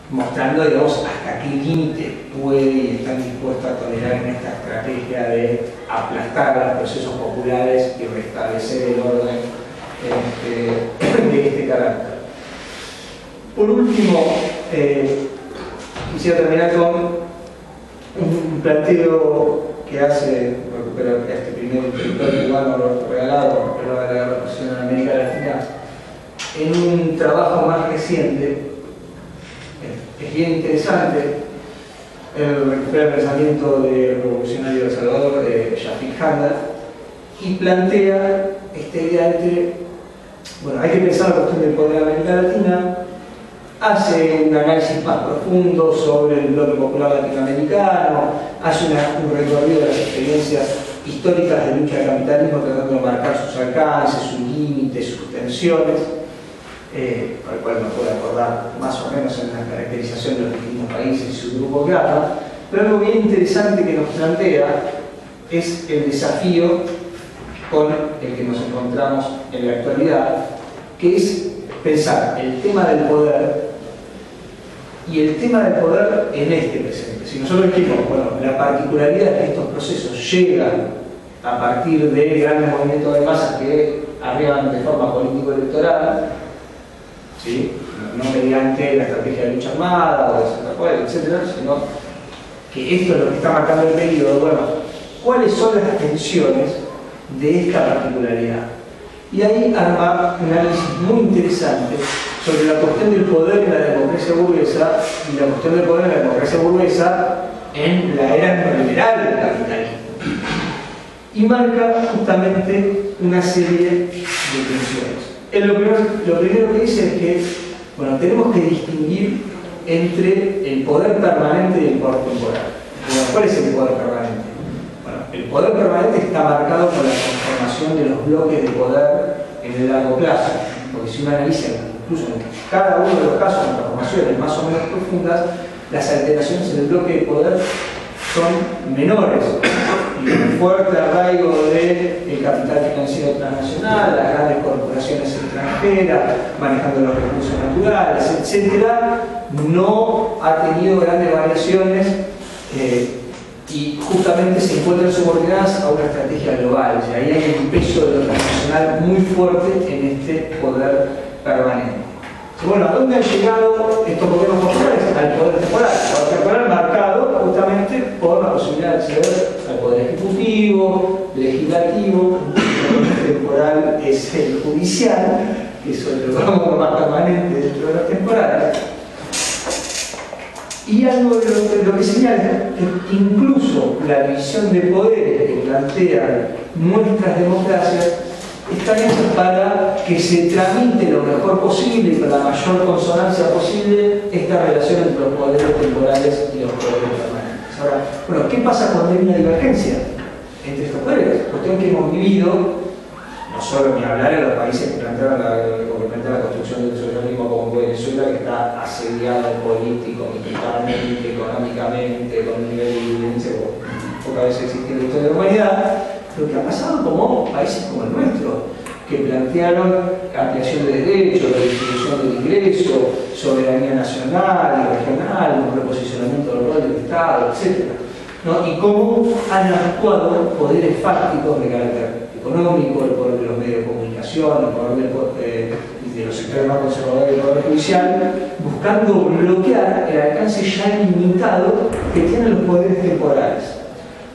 mostrando, digamos, hasta qué límite puede y están dispuestos a tolerar en esta estrategia de aplastar los procesos populares y restablecer el orden de este carácter. Por último, quisiera terminar con un planteo que hace, recupero este primer instructor cubano, Roberto Regalado, que hablaba de la represión en América Latina, en un trabajo más reciente. Es bien interesante, recupera el pensamiento del revolucionario de El Salvador, Shafik Handa, y plantea esta idea de, bueno, hay que pensar la cuestión del poder de América Latina, hace un análisis más profundo sobre el bloque popular latinoamericano, hace un recorrido de las experiencias históricas de lucha del capitalismo tratando de marcar sus alcances, sus límites, sus tensiones, por el cual nos puede acordar más o menos en la caracterización de los distintos países y su grupo GATA. Pero algo bien interesante que nos plantea es el desafío con el que nos encontramos en la actualidad, que es pensar el tema del poder y el tema del poder en este presente. Si nosotros decimos, bueno, la particularidad es que estos procesos llegan a partir de grandes movimientos de masas que arriban de forma político-electoral, ¿sí? No mediante la estrategia de lucha armada o de desacuerdo, etc., sino que esto es lo que está marcando el periodo. Bueno, ¿cuáles son las tensiones de esta particularidad? Y ahí arma un análisis muy interesante sobre la cuestión del poder en la democracia burguesa y la cuestión del poder en la democracia burguesa en la era neoliberal del capitalismo. Y marca justamente una serie de tensiones. Lo primero que dice es que, bueno, tenemos que distinguir entre el poder permanente y el poder temporal. Bueno, ¿cuál es el poder permanente? Bueno, el poder permanente está marcado por la conformación de los bloques de poder en el largo plazo, porque si uno analiza incluso en cada uno de los casos en transformaciones más o menos profundas, las alteraciones en el bloque de poder son menores y el fuerte arraigo del capital financiero transnacional, las grandes corporaciones extranjeras manejando los recursos naturales, etc., no ha tenido grandes variaciones y justamente se encuentran subordinadas a una estrategia global. O sea, ahí hay un peso de lo transnacional muy fuerte en este poder permanente. Bueno, ¿a dónde han llegado estos gobiernos populares? Al poder temporal. El poder temporal marcado justamente por la posibilidad de acceder al poder ejecutivo, legislativo. El poder temporal es el judicial, que es otro como más permanente dentro de los temporales. Y algo de lo que señala que incluso la división de poderes que plantean nuestras democracias están hechas para que se tramite lo mejor posible y con la mayor consonancia posible esta relación entre los poderes temporales y los poderes permanentes. Ahora, bueno, ¿qué pasa cuando hay una divergencia entre estos poderes? Cuestión que hemos vivido, no solo ni hablar en los países que plantearon la construcción del socialismo como Venezuela, que está asediado político, militarmente, económicamente, con un nivel de violencia que pocas veces existe en la historia de la humanidad. Lo que ha pasado como países como el nuestro, que plantearon ampliación de derechos, la distribución del ingreso, soberanía nacional y regional, un reposicionamiento del rol del Estado, etc., ¿no? Y cómo han actuado poderes fácticos de carácter económico, el poder de los medios de comunicación, el poder de los sectores más conservadores del poder judicial, buscando bloquear el alcance ya limitado que tienen los poderes temporales.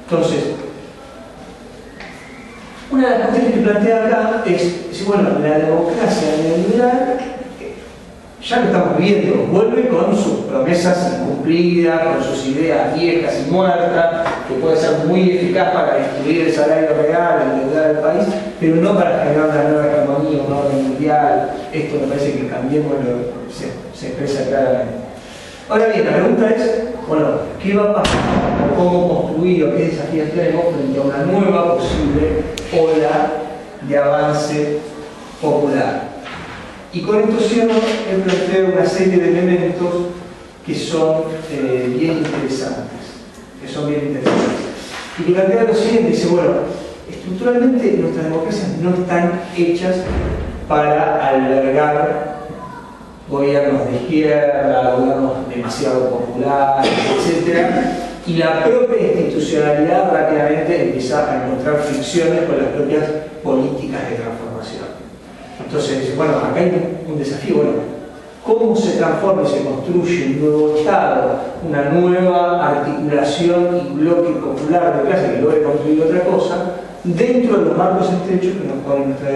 Entonces, una de las cuestiones que plantea acá es, bueno, la democracia neoliberal, ya lo estamos viendo, vuelve con sus promesas incumplidas, con sus ideas viejas y muertas, que puede ser muy eficaz para destruir el salario real, endeudar al país, pero no para generar una nueva hegemonía, un orden mundial. Esto me parece que Cambiemos se expresa claramente. Ahora bien, la pregunta es, bueno, ¿qué va a pasar? ¿Cómo construir o qué desafíos tenemos frente a una nueva posible ola de avance popular? Y con esto cierro, él plantea una serie de elementos que son bien interesantes. Y que plantea lo siguiente, dice, bueno, estructuralmente nuestras democracias no están hechas para albergar gobiernos de izquierda, gobiernos demasiado populares, etc. Y la propia institucionalidad rápidamente empieza a encontrar fricciones con las propias políticas de transformación. Entonces, bueno, acá hay un desafío, bueno, ¿cómo se transforma y se construye un nuevo Estado, una nueva articulación y bloque popular de clase que logre construir otra cosa, dentro de los marcos estrechos que nos pone nuestra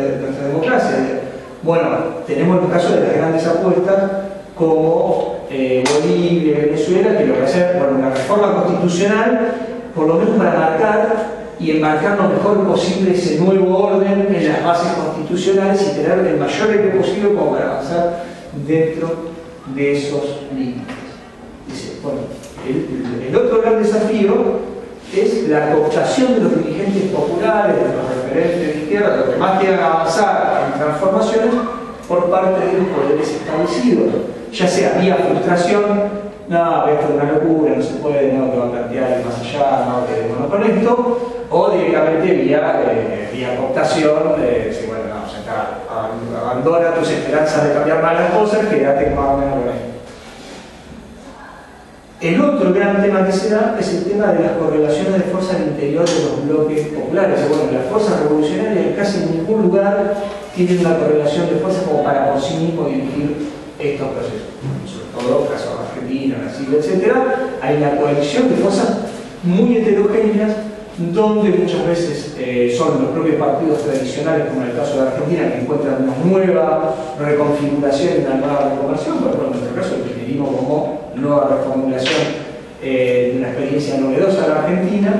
democracia? Bueno, tenemos el caso de las grandes apuestas como Bolivia y Venezuela, que lo que hacen, bueno, una reforma constitucional, por lo menos para marcar y enmarcar lo mejor posible ese nuevo orden en las bases constitucionales y tener el mayor eco posible como para avanzar dentro de esos límites. Dice, bueno, el otro gran desafío es la cooptación de los dirigentes populares, de los referentes de izquierda, los que más quieran avanzar en transformaciones por parte de los poderes establecidos, ya sea vía frustración, no, esto es una locura, no se puede, no, que va a plantear más allá, no, quedémonos con esto, o directamente vía cooptación, decir, bueno, no, ya está, abandona tus esperanzas de cambiar más las cosas, quédate más o menos con esto. El otro gran tema que se da es el tema de las correlaciones de fuerza al interior de los bloques populares. Bueno, las fuerzas revolucionarias casi en ningún lugar tienen una correlación de fuerza como para por sí mismo dirigir estos procesos. Sobre todo casos Argentina, Brasil, etc. Hay una coalición de fuerzas muy heterogéneas donde muchas veces son los propios partidos tradicionales, como en el caso de Argentina, que encuentran una nueva reconfiguración, una nueva reformación, por ejemplo, en nuestro caso el kirchnerismo como nueva reformulación de una experiencia novedosa en la Argentina.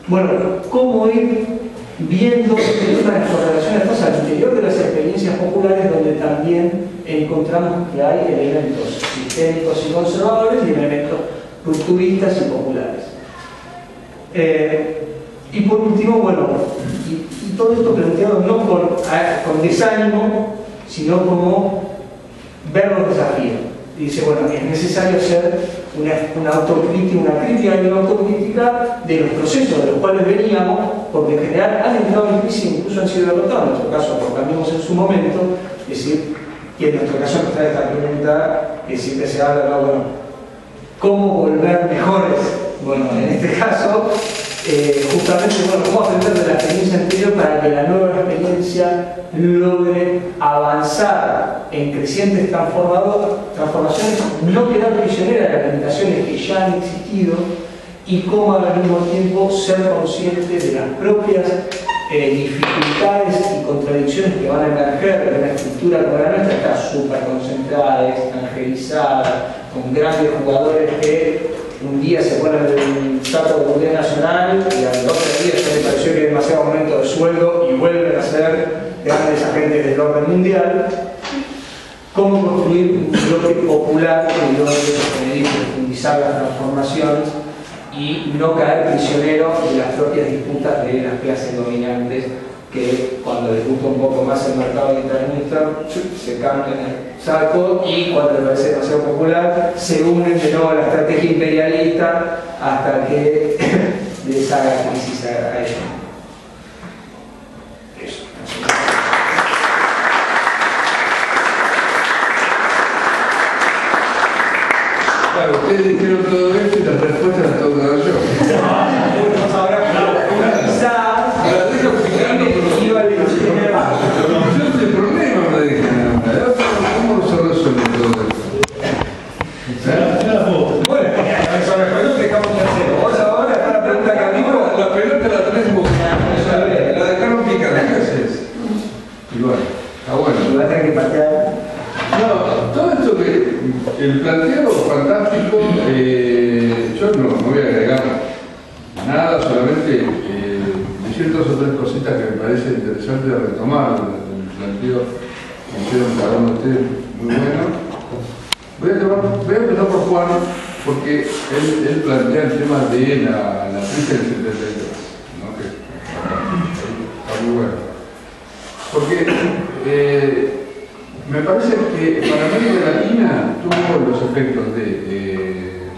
Bueno, cómo ir viendo las correlaciones de fuerza al interior de las experiencias populares, donde también encontramos que hay elementos sistémicos y conservadores y elementos rupturistas y populares. Y por último, bueno, y todo esto planteado no con desánimo, sino como ver los desafíos. Y dice, bueno, es necesario hacer una autocrítica, una crítica y una autocrítica de los procesos de los cuales veníamos, porque en general han entrado en crisis e incluso han sido derrotados. En nuestro caso, por cambios en su momento, es decir, y en nuestro caso nos trae esta pregunta que siempre se habla, ¿no? Bueno, ¿cómo volver mejores? Bueno, en este caso, justamente, bueno, cómo aprender de la experiencia anterior para que la nueva experiencia logre avanzar en crecientes transformaciones, no quedar prisionera de las limitaciones que ya han existido, y cómo al mismo tiempo ser consciente de las propias dificultades y contradicciones que van a emerger de una estructura como la nuestra, que está súper concentrada, extranjerizada, con grandes jugadores que un día se ponen el saco de Comunidad Nacional y al otro día se les pareció que hay demasiado aumento de sueldo y vuelven a ser grandes agentes del orden mundial. Cómo construir un bloque popular que logre profundizar las transformaciones y no caer prisionero de las propias disputas de las clases dominantes, que cuando les gusta un poco más el mercado internacional se cambian el saco, y cuando les parece demasiado popular se unen de nuevo a la estrategia imperialista hasta que les haga crisis a ellos. Eso. Claro, ustedes dijeron todo esto y las respuestas las tengo que dar yo. El planteo fantástico, yo no voy a agregar nada, solamente decir dos o tres cositas que me parece interesante de retomar el planteo que hicieron cada uno de ustedes, muy bueno. Voy a empezar por Juan, porque él plantea el tema de la crisis del 73, ¿no? Que está muy bueno. Porque me parece que para América Latina tuvo los efectos de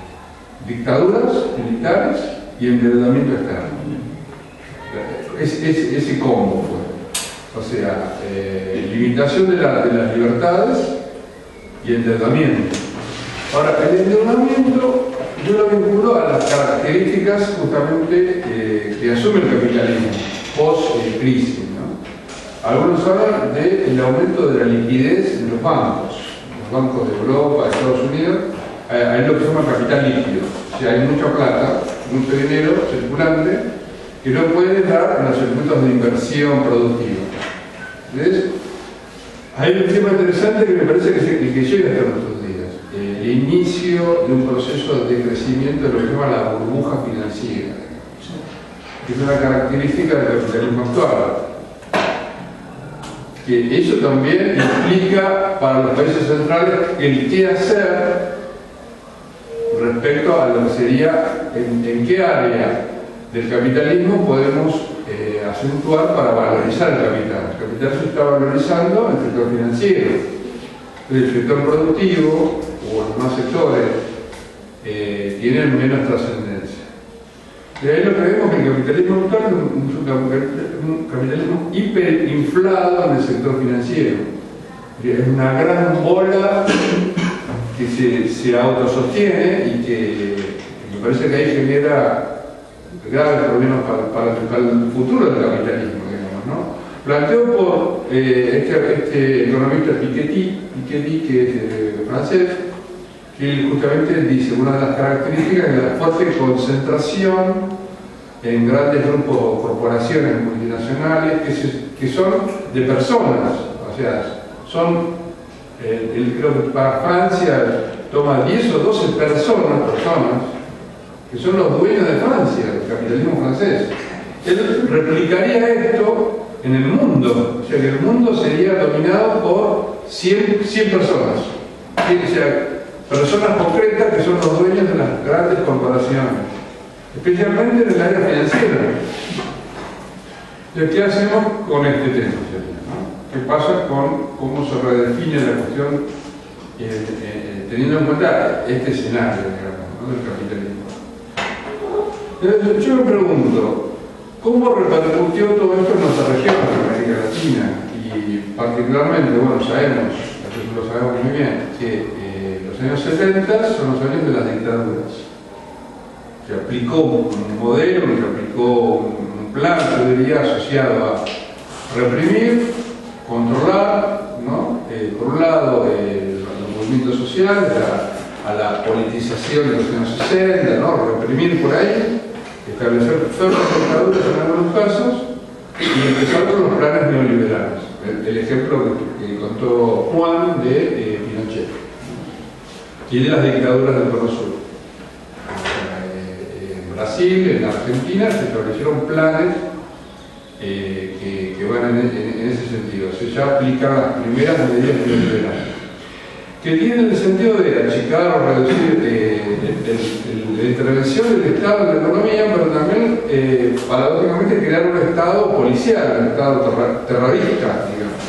dictaduras militares y endeudamiento externo. Ese combo fue. O sea, limitación de las libertades y endeudamiento. Ahora, el endeudamiento yo lo vinculo a las características justamente que asume el capitalismo post-crisis, ¿no? Algunos hablan del aumento de la liquidez en los bancos de Europa, de Estados Unidos. Hay lo que se llama capital líquido. O sea, hay mucha plata, mucho dinero circulante que no puede dar en los segmentos de inversión productiva. ¿Ves? Hay un tema interesante que me parece que llega hasta nuestros días. El inicio de un proceso de crecimiento de lo que se llama la burbuja financiera, que es una característica del capitalismo actual. Que eso también implica para los países centrales el qué hacer respecto a lo que sería en qué área del capitalismo podemos acentuar para valorizar el capital. El capital se está valorizando en el sector financiero, el sector productivo o los demás sectores tienen menos trascendencia. De ahí lo que vemos que el capitalismo actual es un capitalismo hiperinflado en el sector financiero. Es una gran bola que se autosostiene y que me parece que ahí genera graves problemas para el futuro del capitalismo, digamos, ¿no? Planteó por este economista Piketty, que es francés, que él justamente dice una de las características es la fuerte concentración en grandes grupos o corporaciones multinacionales que son de personas, o sea, son, creo que para Francia toma 10 o 12 personas que son los dueños de Francia, del capitalismo francés. Él replicaría esto en el mundo, o sea que el mundo sería dominado por 100 personas, o sea, personas concretas que son los dueños de las grandes corporaciones, especialmente en el área financiera. ¿Y qué hacemos con este tema? ¿No? ¿Qué pasa con cómo se redefine la cuestión teniendo en cuenta este escenario, digamos, ¿no? del capitalismo? Yo me pregunto, ¿cómo repercutió todo esto en nuestra región, en América Latina? Y particularmente, bueno, sabemos, nosotros lo sabemos muy bien, que los años 70 son los años de las dictaduras. Se aplicó un modelo, se aplicó un plan, yo diría, asociado a reprimir, controlar, ¿no? Por un lado, los movimientos sociales, a la politización de los años 60, ¿no? Reprimir por ahí, establecer fuertes dictaduras en algunos casos y empezar con los planes neoliberales. El ejemplo que contó Juan de Pinochet y de las dictaduras del Cono Sur. En Brasil, en Argentina, se establecieron planes que van en ese sentido. Se ya aplican las primeras medidas neoliberales, que tienen el sentido de achicar o reducir la intervención del Estado en la economía, pero también, paradójicamente, crear un Estado policial, un Estado terrorista, digamos.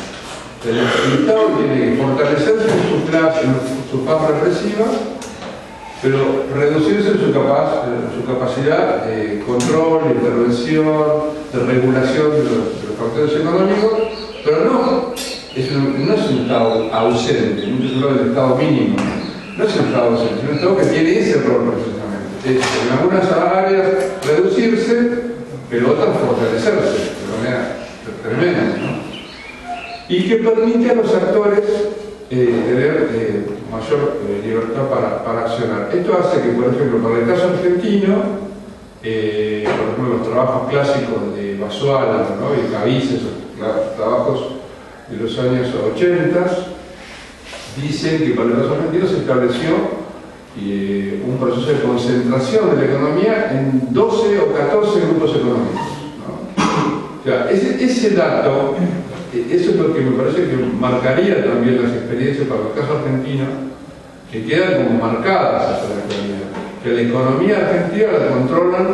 El Estado tiene que fortalecerse en su faz represiva, pero reducirse en su capacidad de control, de intervención, de regulación de los factores económicos, pero no es un Estado ausente, muchos hablan del Estado mínimo, no es un Estado ausente, es un Estado que tiene ese rol precisamente, es en algunas áreas reducirse, pero otras fortalecerse de manera tremenda, ¿no? Y que permite a los actores tener mayor libertad para accionar. Esto hace que, por ejemplo, para el caso argentino, por ejemplo, los trabajos clásicos de Basualdo, ¿no? y Caviezel, esos trabajos de los años 80, dicen que para el caso argentino se estableció un proceso de concentración de la economía en 12 o 14 grupos económicos, ¿no? O sea, ese dato, eso es lo que me parece que marcaría también las experiencias para el caso argentino, que quedan como marcadas hacia la actualidad. Que la economía argentina la controlan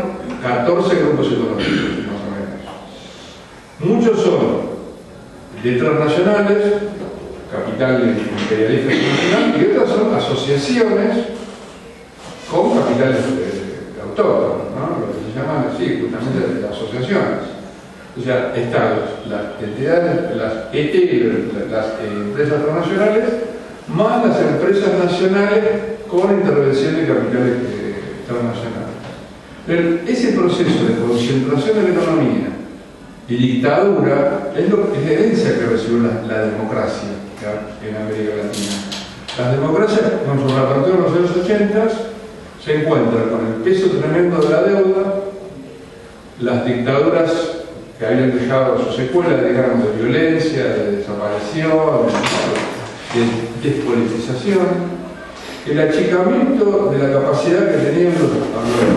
14 grupos económicos, más o menos. Muchos son de transnacionales, capitales imperialistas internacionales, y otras son asociaciones con capitales autóctonos, ¿no? Lo que se llaman así, justamente asociaciones. O sea, están las entidades, las ET, las empresas transnacionales, más las empresas nacionales con intervención de capitales internacionales. Pero ese proceso de concentración de la economía y dictadura es la herencia que recibió la democracia en América Latina. Las democracias, con su reapertura en los años 80, se encuentran con el peso tremendo de la deuda, las dictaduras que habían dejado su secuela, digamos, de violencia, de desaparición, de despolitización, el achicamiento de la capacidad que tenían las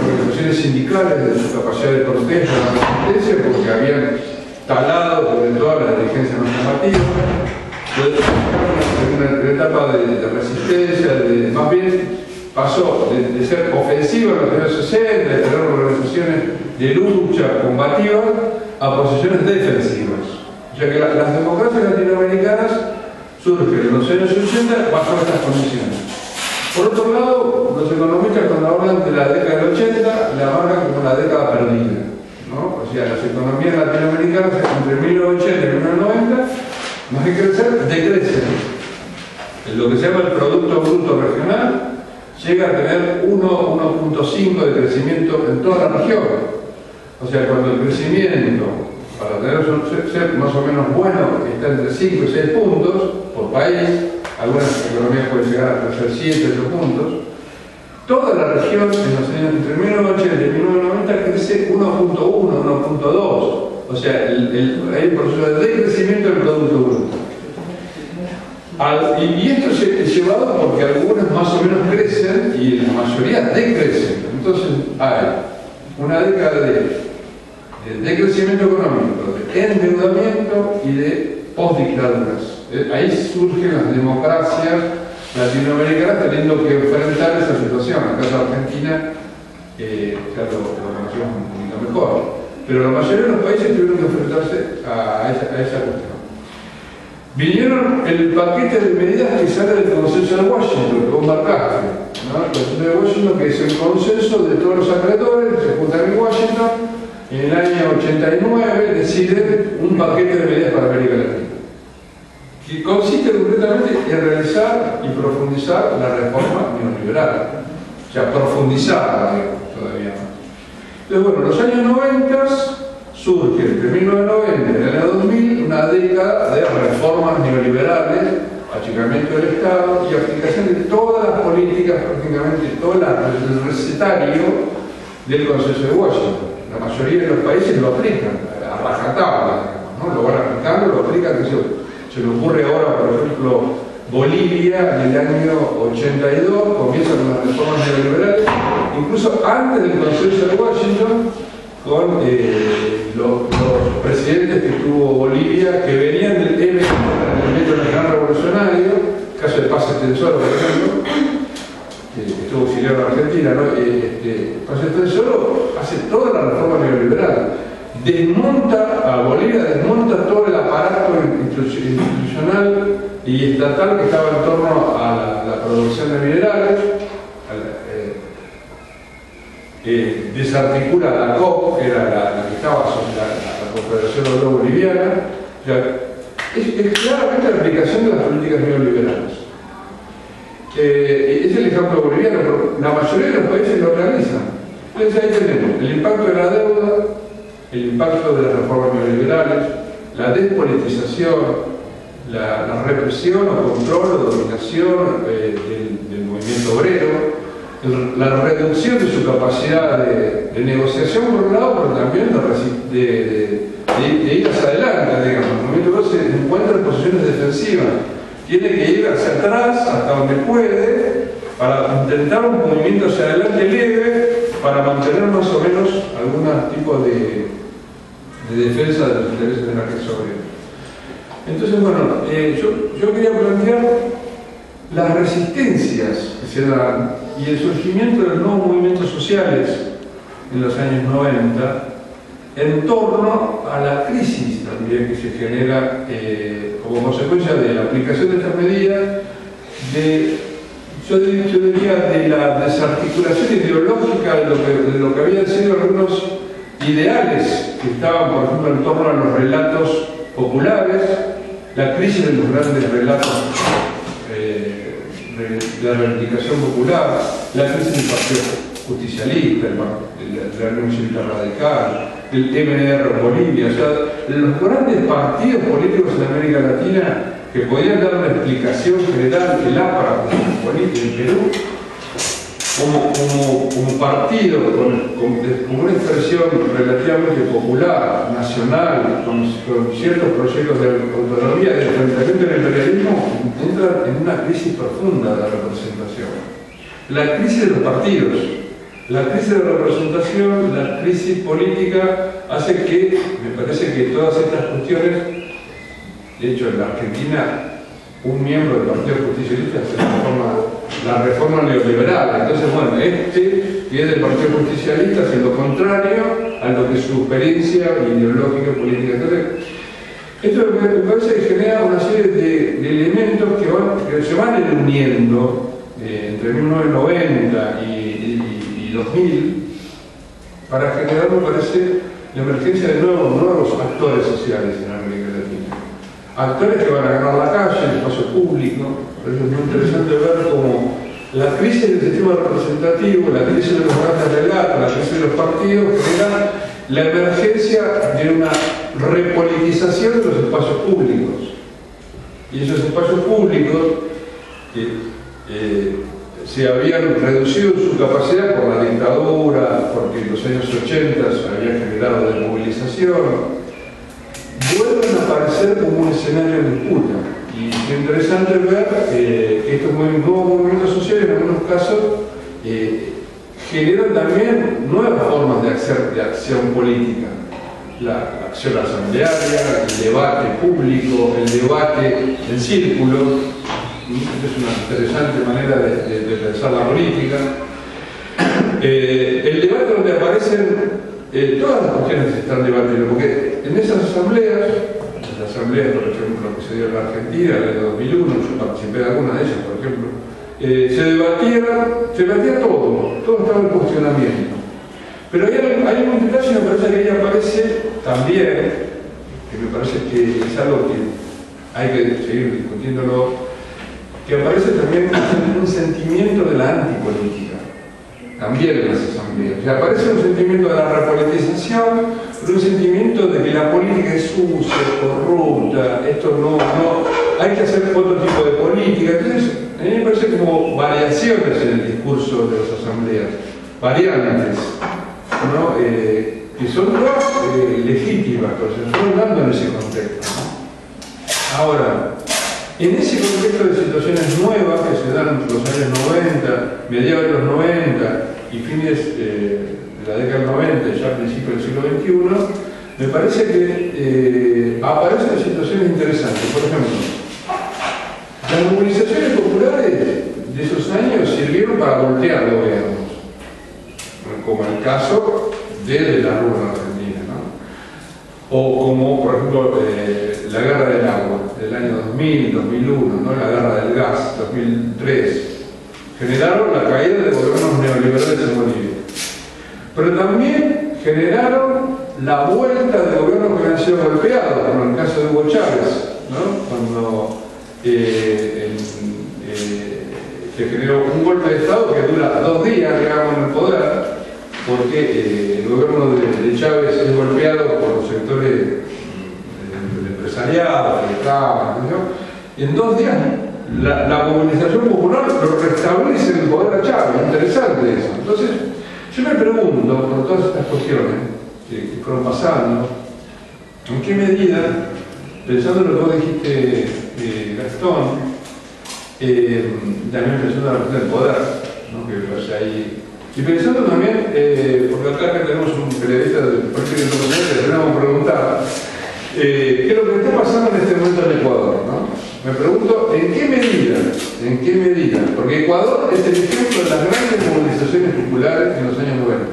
organizaciones sindicales, de su capacidad de protesta, de resistencia, porque habían talado sobre toda la dirigencia normativa, una etapa de resistencia, más bien pasó de ser ofensiva en los años 60, de tener organizaciones de lucha combativa, a posiciones defensivas. O sea que las democracias latinoamericanas surgen en los años 80 bajo estas condiciones. Por otro lado, los economistas cuando hablan de la década del 80 la marcan como una década perdida, ¿no? O sea, las economías latinoamericanas entre 1980 y 1990, más que crecer, decrecen. En lo que se llama el Producto Bruto Regional llega a tener 1.5 de crecimiento en toda la región. O sea, cuando el crecimiento, para tener ser más o menos bueno, está entre 5 y 6 puntos por país, algunas economías pueden llegar a crecer 7 o 8 puntos, toda la región en los años entre 1980 y 1990 crece 1.1, 1.2. O sea, hay un proceso de decrecimiento del Producto Bruto. Y esto es llevado porque algunas más o menos crecen y la mayoría decrecen. Entonces hay una década de crecimiento económico, de endeudamiento y de postdictaduras. Ahí surgen las democracias latinoamericanas teniendo que enfrentar esa situación. Acá en Argentina ya lo conocemos un poquito mejor, pero la mayoría de los países tuvieron que enfrentarse a esa cuestión. Vinieron el paquete de medidas que sale del consenso de Washington, que vos marcaste, ¿no? El consenso de Washington, que es el consenso de todos los acreedores, se juntan en Washington, y en el año 89 deciden un paquete de medidas para América Latina, que consiste concretamente en realizar y profundizar la reforma neoliberal, o sea, profundizarla, digamos, todavía más. Entonces, bueno, en los años 90 surge entre 1990 y el año 2000 una década de reformas neoliberales, achicamiento del Estado y aplicación de todas las políticas, prácticamente todo el recetario del Consenso de Washington. La mayoría de los países lo aplican a rajatabla, ¿no? Lo van aplicando, lo aplican. Se le ocurre ahora, por ejemplo, Bolivia en el año 82 comienza con las reformas neoliberales, incluso antes del Consenso de Washington, con los presidentes que tuvo Bolivia, que venían del movimiento nacional revolucionario, el caso de Paz Estenssoro, por ejemplo, que estuvo auxiliar en Argentina, ¿no? Paz Estenssoro hace toda la reforma neoliberal, desmonta a Bolivia, desmonta todo el aparato institucional y estatal que estaba en torno a la producción de minerales, desarticula la COP, que era la que estaba sobre la Confederación Obrera Boliviana. O sea, es claramente la aplicación de las políticas neoliberales. Es el ejemplo boliviano, pero la mayoría de los países lo realizan. Entonces ahí tenemos el impacto de la deuda, el impacto de las reformas neoliberales, la despolitización, la represión o control o dominación del movimiento obrero, la reducción de su capacidad de negociación por un lado, pero también de ir hacia adelante, digamos. El movimiento obrero se encuentra en posiciones defensivas, tiene que ir hacia atrás hasta donde puede para intentar un movimiento hacia adelante leve para mantener más o menos algún tipo de defensa de los intereses de la clase obrera. Entonces, bueno, yo quería plantear las resistencias que se dan y el surgimiento de los nuevos movimientos sociales en los años 90 en torno a la crisis también que se genera como consecuencia de la aplicación de estas medidas, yo diría de la desarticulación ideológica de lo que habían sido algunos ideales que estaban, por ejemplo, en torno a los relatos populares, la crisis de los grandes relatos la reivindicación popular, la crisis del Partido Justicialista, la Unión Cívica Radical, el MDR en Bolivia, o sea, los grandes partidos políticos en América Latina que podían dar una explicación general, el APRA en Perú, como partido, como una expresión relativamente popular, nacional, con ciertos proyectos de autonomía, de enfrentamiento al imperialismo, entra en una crisis profunda de la representación. La crisis de los partidos, la crisis de la representación, la crisis política, hace que, me parece que todas estas cuestiones, de hecho en la Argentina, un miembro del Partido Justicialista hace la reforma neoliberal. Entonces, bueno, que es del Partido Justicialista hace lo contrario a lo que su experiencia ideológica y política. Entonces, esto me parece que genera una serie de elementos que se van uniendo entre 1990 y 2000 para generar, me parece, la emergencia de nuevos actores sociales en América Latina. Actores que van a ganar la calle, el espacio público. Por eso es muy interesante ver cómo la crisis del sistema representativo, la crisis de los grandes relatos, la crisis de los partidos generan la emergencia de una repolitización de los espacios públicos. Y esos espacios públicos se habían reducido su capacidad por la dictadura, porque en los años 80 se había generado desmovilización, vuelven a aparecer como un escenario de disputa. Y es interesante ver que estos nuevos movimientos sociales, en algunos casos, generan también nuevas formas de acción política. La acción asamblearia, el debate público, el debate en círculo. Esta es una interesante manera de pensar la política. El debate donde aparecen todas las cuestiones que se están debatiendo, porque en esas asambleas, las asambleas, por ejemplo, que se dio en la Argentina, en el 2001, yo participé de alguna de ellas, por ejemplo, se debatía todo estaba en cuestionamiento. Pero hay un detalle, me parece que ahí aparece también, que me parece que es algo que hay que seguir discutiéndolo, que aparece también un sentimiento de la antipolítica, también en las asambleas. O sea, aparece un sentimiento de la repolitización, pero un sentimiento de que la política es sucia, corrupta, esto no, hay que hacer otro tipo de política. Entonces, a mí me parece como variaciones en el discurso de las asambleas, variantes, ¿no? Que son todas legítimas, pero se están dando en ese contexto, ¿no? Ahora, en ese contexto de situaciones nuevas que se dan en los años 90, mediados de los 90 y fines de la década del 90, ya a principios del siglo XXI, me parece que aparecen situaciones interesantes. Por ejemplo, las movilizaciones populares de esos años sirvieron para voltear gobiernos, como el caso de la Rúa Argentina, ¿no? O como, por ejemplo, la guerra del agua del año 2000, 2001, ¿no? La guerra del gas, 2003, generaron la caída de gobiernos neoliberales en Bolivia. Pero también generaron la vuelta de gobiernos que habían sido golpeados, como en el caso de Hugo Chávez, ¿no? Cuando que generó un golpe de Estado que dura 2 días, digamos, en el poder, porque el gobierno de Chávez es golpeado por los sectores del empresariado, del Estado, ¿no? Y en 2 días la movilización popular lo restablece el poder a Chávez. Interesante eso. Entonces, yo me pregunto, por todas estas cuestiones que fueron pasando, en qué medida, pensando en lo que vos dijiste, Gastón, también pensando en la cuestión del poder, ¿no? Que me parece ahí. Y pensando también, porque acá tenemos un periodista del Partido Internacional que le tenemos que preguntar, ¿qué es lo que está pasando en este momento en Ecuador? ¿No? Me pregunto, ¿en qué medida? Porque Ecuador es el ejemplo de las grandes movilizaciones populares en los años 90.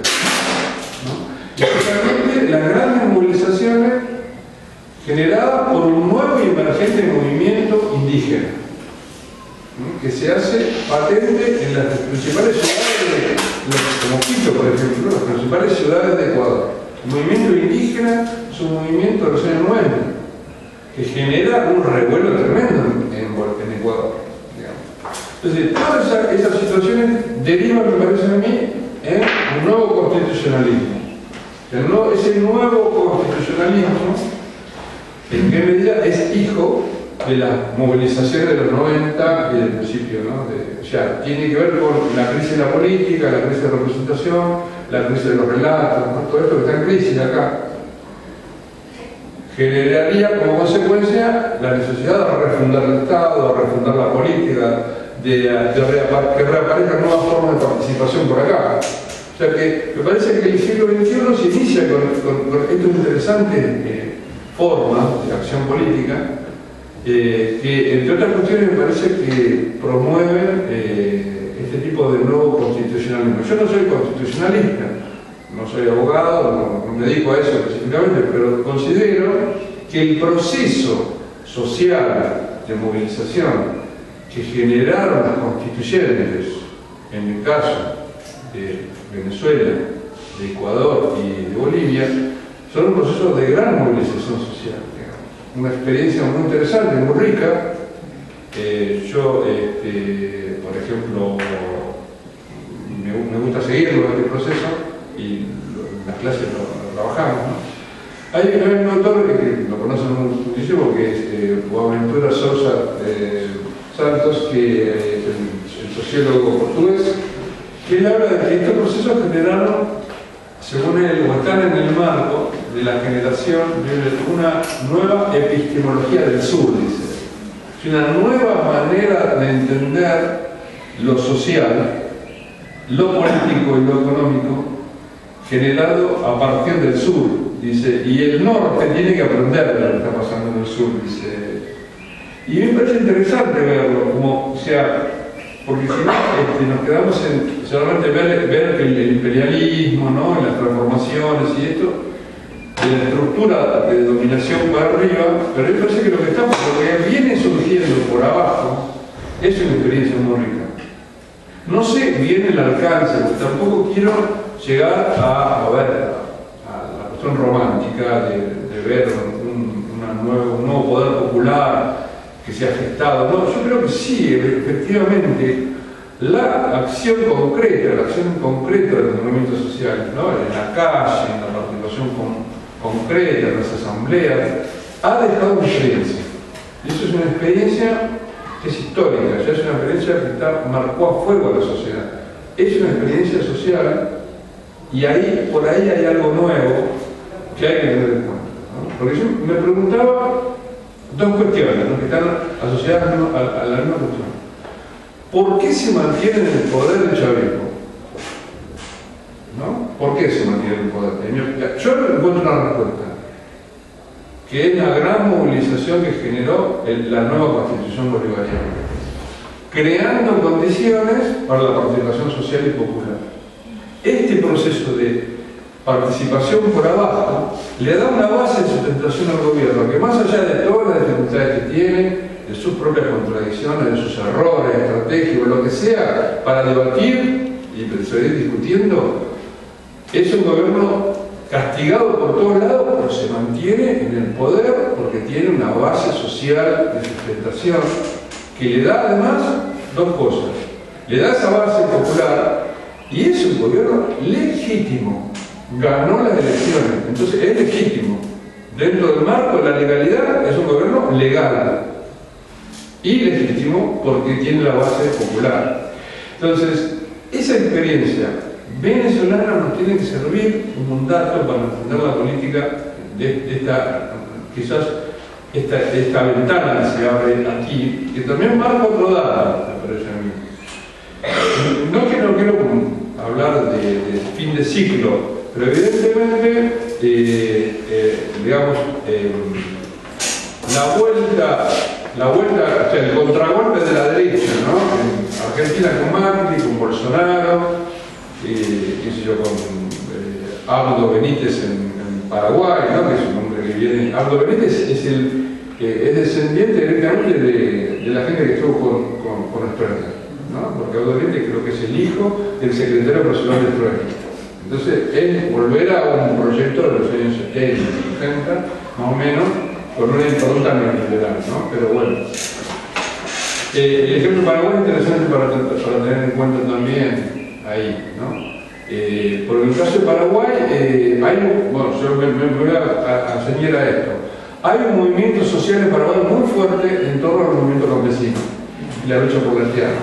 ¿No? Y especialmente las grandes movilizaciones generadas por un nuevo y emergente movimiento indígena, ¿no? Que se hace patente en las principales ciudades, como Quito, por ejemplo, las principales ciudades de Ecuador. El movimiento indígena es un movimiento de los años 90 que genera un revuelo tremendo en Ecuador, digamos. Entonces, todas esas situaciones derivan, me parece a mí, en un nuevo constitucionalismo. Ese nuevo constitucionalismo, ¿en qué medida es hijo de las movilizaciones de los 90 y del principio, ¿no? O sea, tiene que ver con la crisis de la política, la crisis de representación, la crisis de los relatos, ¿no? Todo esto que está en crisis acá generaría como consecuencia la necesidad de refundar el Estado, de refundar la política, que reaparezcan nuevas formas de participación por acá. O sea que me parece que el siglo XXI se inicia con estas interesantes formas de acción política que, entre otras cuestiones, me parece que promueven este tipo de nuevo constitucionalismo. Yo no soy constitucionalista, no soy abogado, no me dedico a eso específicamente, pero considero que el proceso social de movilización que generaron las constituyentes, en el caso de Venezuela, de Ecuador y de Bolivia, son un proceso de gran movilización social, digamos. Una experiencia muy interesante, muy rica. Yo, por ejemplo, me gusta seguirlo este proceso y en las clases lo trabajamos, ¿no? Hay un autor que lo conocen muchísimo, que es Boaventura Sousa Santos, que es el sociólogo portugués, que él habla de que estos procesos generaron, según él, o están en el marco de la generación de una nueva epistemología del sur, dice. Es una nueva manera de entender lo social, lo político y lo económico, generado a partir del sur, dice, y el norte tiene que aprender de lo que está pasando en el sur, dice. Y me parece interesante verlo, como, o sea, porque si no, nos quedamos en solamente ver el imperialismo, ¿no? Las transformaciones y esto, de la estructura de dominación para arriba, pero me parece que lo que viene surgiendo por abajo es una experiencia muy rica. No sé bien el alcance, tampoco quiero llegar a la cuestión romántica de ver un nuevo poder popular que se ha gestado. No, yo creo que sí, efectivamente, la acción concreta de los movimientos sociales, ¿no? En la calle, en la participación concreta, en las asambleas, ha dejado una experiencia. Y eso es una experiencia que es histórica, ya es una experiencia que marcó a fuego a la sociedad. Es una experiencia social y por ahí hay algo nuevo que hay que tener en cuenta, ¿no? Porque yo me preguntaba dos cuestiones, ¿no? Que están asociadas a la misma cuestión. ¿Por qué se mantiene en el poder el chavismo? ¿No? ¿Por qué se mantiene en el poder? Yo encuentro una respuesta, que es la gran movilización que generó la nueva Constitución bolivariana, creando condiciones para la participación social y popular. Este proceso de participación por abajo le da una base de sustentación al gobierno, que más allá de todas las dificultades que tiene, de sus propias contradicciones, de sus errores estratégicos, lo que sea, para debatir y seguir discutiendo, es un gobierno castigado por todos lados, pero se mantiene en el poder porque tiene una base social de sustentación que le da además dos cosas. Le da esa base popular y es un gobierno legítimo. Ganó las elecciones, entonces es legítimo. Dentro del marco de la legalidad es un gobierno legal y legítimo porque tiene la base popular. Entonces, esa experiencia venezolana nos tiene que servir como un dato para entender la política de esta ventana que se abre aquí, que también marca otro dato, me parece a mí. No quiero hablar de fin de ciclo, pero evidentemente, digamos, la vuelta, o sea, el contragolpe de la derecha, ¿no? En Argentina con Macri, con Bolsonaro, qué sé yo, con Abdo Benítez en Paraguay, ¿no? Que es un hombre que viene. Abdo Benítez es descendiente directamente de la gente que estuvo con Stroessner, ¿no? Porque Abdo Benítez creo que es el hijo del secretario personal de Stroessner. Entonces, es volver a un proyecto de los años 70, 60, más o menos, con una impronta neoliberal, ¿no? Pero bueno. El ejemplo de Paraguay es interesante para tener en cuenta también ahí, ¿no? Porque en el caso de Paraguay, bueno, yo me voy a ceñir a esto. Hay un movimiento social en Paraguay muy fuerte en torno al movimiento campesino y la lucha por la tierra.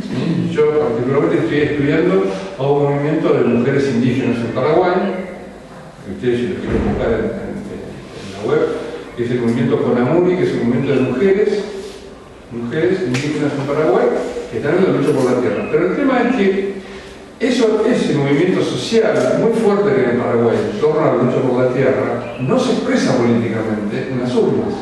¿Sí? Yo particularmente estoy estudiando a un movimiento de mujeres indígenas en Paraguay, que ustedes si lo quieren buscar en la web, que es el movimiento CONAMURI, que es un movimiento de mujeres indígenas en Paraguay que están en la lucha por la tierra. Pero el tema es que ese movimiento social muy fuerte que hay en Paraguay en torno a la lucha por la tierra no se expresa políticamente en las urnas.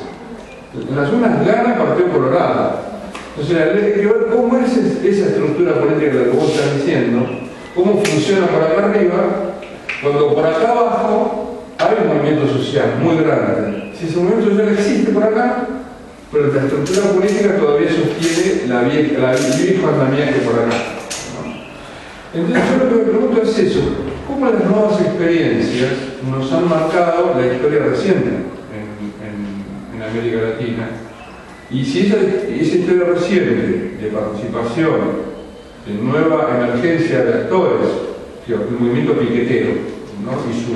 En las urnas gana Partido Colorado. Entonces hay que ver cómo es esa estructura política que vos estás diciendo, cómo funciona por acá arriba, cuando por acá abajo hay un movimiento social muy grande. Si ese movimiento social existe por acá, pero la estructura política todavía sostiene la vieja andamiaje por acá, ¿no? Entonces yo lo que me pregunto es eso, ¿cómo las nuevas experiencias nos han marcado la historia reciente en América Latina? Y si esa historia reciente de participación, de nueva emergencia de actores, que el movimiento piquetero, ¿no? Y su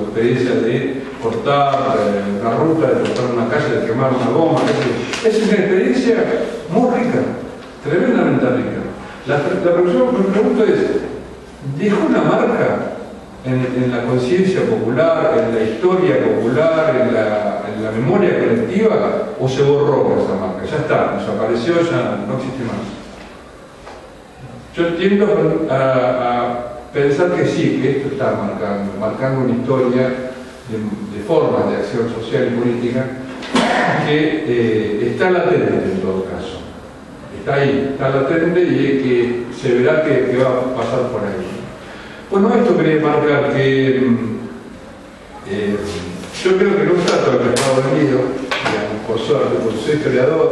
experiencia de cortar una ruta, de cortar una calle, de quemar una goma, es una experiencia muy rica, tremendamente rica. La pregunta que me pregunto es, ¿dejó una marca en la conciencia popular, en la historia popular, en la memoria colectiva, o se borró esa marca? Ya está, desapareció, ya no existe más. Yo tiendo a pensar que sí, que esto está marcando una historia de formas de acción social y política que está latente en todo caso. Está ahí, está latente y que se verá que va a pasar por ahí. Bueno, esto quería marcar que yo creo que no trato de pescado vendido, digamos, por suerte, porque soy historiador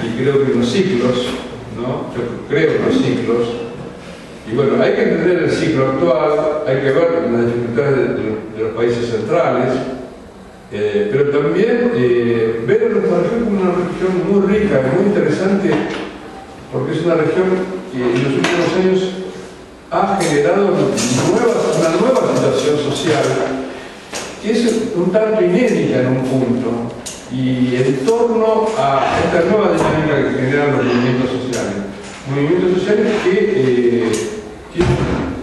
y creo que los ciclos, ¿no? Yo creo en los ciclos. Y bueno, hay que entender el ciclo actual, hay que ver las dificultades de los países centrales, pero también ver a nuestra región como una región muy rica, muy interesante, porque es una región que en los últimos años ha generado una nueva situación social, que es un tanto inédita en un punto, y en torno a esta nueva dinámica que generan los movimientos sociales. Movimientos sociales que tienen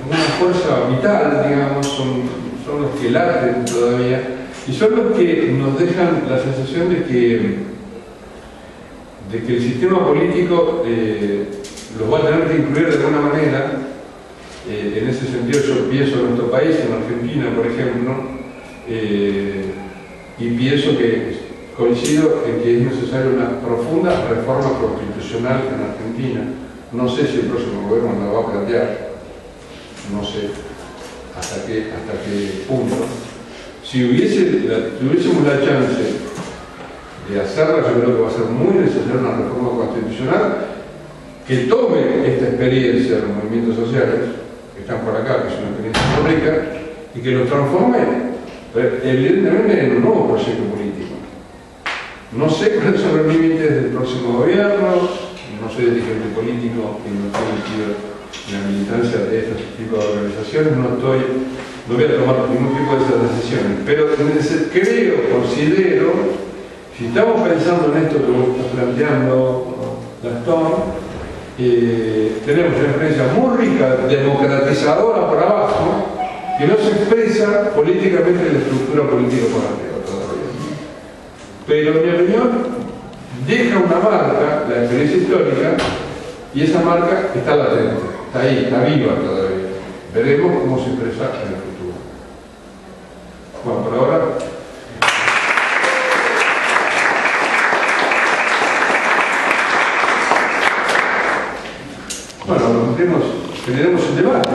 una fuerza vital, digamos, son los que laten todavía, y son los que nos dejan la sensación de que el sistema político los va a tener que incluir de alguna manera. En ese sentido yo pienso en nuestro país, en Argentina, por ejemplo, y pienso que coincido en que es necesaria una profunda reforma constitucional en Argentina. No sé si el próximo gobierno la va a plantear, no sé hasta qué punto. Si tuviésemos la chance de hacerla, yo creo que va a ser muy necesaria una reforma constitucional que tome esta experiencia de los movimientos sociales, que están por acá, que es una experiencia muy rica, y que lo transforme evidentemente en un nuevo proyecto político. No sé cuáles son los límites del próximo gobierno, no soy dirigente político y no estoy metido en la militancia de este tipo de organizaciones, no voy a tomar ningún tipo de esas decisiones, pero considero, si estamos pensando en esto que vos estás planteando, Gastón, tenemos una experiencia muy rica, democratizadora por abajo, que no se expresa políticamente en la estructura política por arriba todavía. Pero en mi opinión, deja una marca, la experiencia histórica, y esa marca está latente, está ahí, está viva todavía. Veremos cómo se expresa en el futuro. Bueno, por ahora... Bueno, generemos el debate.